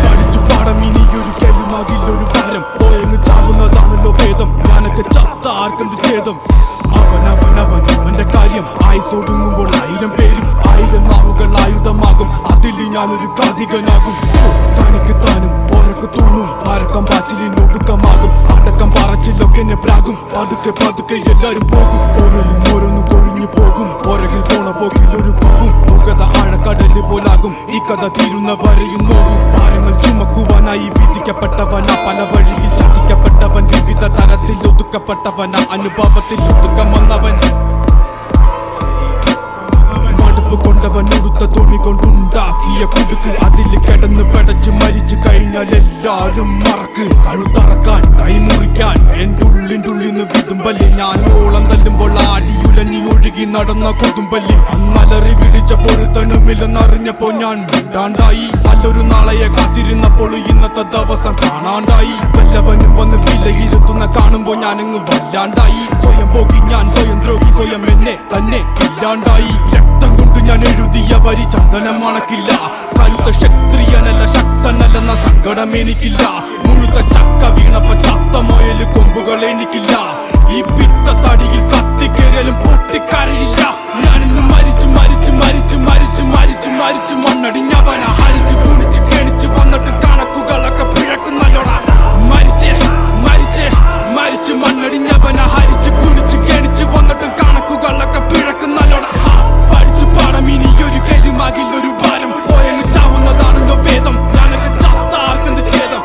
പഠിച്ചു പാടം ഇനിയൊരു കെലുമാകില്ലൊരു ഭാരം പോയങ്ങ് ചാവുന്നതാണല്ലോ ഭേദം ഞാനൊക്കെ ചത്ത ആർക്കെന്ത് ഛേദം അവന്റെ കാര്യം ആയുസൊടുങ്ങുമ്പോൾ 1000 പേരും 1000 നാവുകൾ ആയുധമാകും അതിൽ ഞാനൊരു കാതികനാകും തനിക്ക് താനും ഓരക്ക് തൂണും പാരക്കം പാച്ചിലിനൊടുക്കമാകും അടക്കം പറച്ചിലൊക്കെ എന്നെ പ്രാകും പതുക്കെ എല്ലാരും പോകും ഓരോന്നും കൊഴിഞ്ഞു പോകും പുറകിൽ പോണ പോക്കിൽ ഒരു പൂവും മുഖത ആഴക്കടല് പോലാകും ഈ കഥ തീരുന്ന വരെയും നോവും ഭാരങ്ങൾ ചുമക്കുവാനായി വിധിക്കപ്പെട്ടവന പല വഴിയിൽ ചതിക്കപ്പെട്ടവൻ വിവിധ തരത്തിൽ ഒതുക്കപ്പെട്ടവന അനുഭവത്തിൽ ഒതുക്കം വന്നവൻ മടുപ്പ് കൊണ്ടവൻ ഉടുത്ത തുണി കൊണ്ടുണ്ടാക്കിയ കുടുക്ക് അതിൽ കിടന്ന് പടച്ച് മരിച്ചു കഴിഞ്ഞാൽ എല്ലാരും മറക്ക് കഴുത്തറക്കാൻ കൈമുറിക്കാൻ എന്റെ ഉള്ളിന്ന് വിതുമ്പല്ലി ഞാൻ ഓളം തല്ലുമ്പോൾ ആടിയുലഞ്ഞി ഒഴുകി നടന്ന കൊതുമ്പല്ലി അന്നലറി വിളിച്ച പൊരുത്തനുമില്ലെന്നറിഞ്ഞപ്പോ ഞാൻ മിണ്ടാണ്ടായി നല്ലൊരു നാളെയെ കാത്തിരുന്നപ്പോൾ ഇന്നത്തെ ദിവസം കാണാണ്ടായി വല്ലവനും വന്ന് വിലയിരുത്തുന്ന കാണുമ്പോ ഞാനങ്ങ് വല്ലാണ്ടായി സ്വയം പോക്കി ഞാൻ സ്വയം ദ്രോഹി സ്വയം എന്നെ തന്നെ ഇല്ലാണ്ടായി രക്തം കൊണ്ട് ഞാൻ എഴുതിയ വരി ചന്ദനം മണക്കില്ല കരുത്ത ക്ഷത്രിയനല്ല ശക്തനല്ലെന്ന സങ്കടം എനിക്കില്ല മുഴുത്ത ചക്ക വീണപ്പ ചത്ത മൊയല് കൊമ്പുകൾ എനിക്കില്ല ഈ പിത്ത തടിയിൽ കത്തിക്കേറിയാലും പൊട്ടിക്കരയില്ല ഞാനിന്ന് മരിച്ചു മണ്ണടിഞ്ഞവന ഹരിച്ചു കുടിച്ച് കെണിച്ചു വന്നിട്ട് കണക്കുകളൊക്കെ പിഴക്കുന്നല്ലോടാ മരിച്ച് മണ്ണടിഞ്ഞവന ഹരിച്ചു കുടിച്ച് കെണിച്ചു വന്നിട്ട് കണക്കുകളൊക്കെ പിഴക്കുന്നല്ലോടാ പഠിച്ചു പാടം ഇനിയൊരു കെലുമാകില്ലൊരു ഭാരം പോയങ്ങ് ചാവുന്നതാണല്ലോ ഭേദം ഞാനൊക്കെ ചത്ത ആർക്കെന്ത് ഛേദം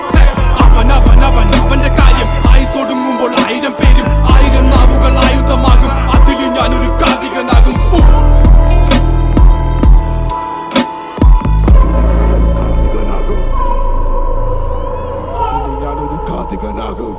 അവന്റെ കാര്യം ആയുസൊടുങ്ങുമ്പോൾ 1000 പേരും 1000 നാവുകൾ ആയുധമാകും അതിൽ ഞാനൊരു കാതികനാകും ഞാനൊരു കാതികനാകും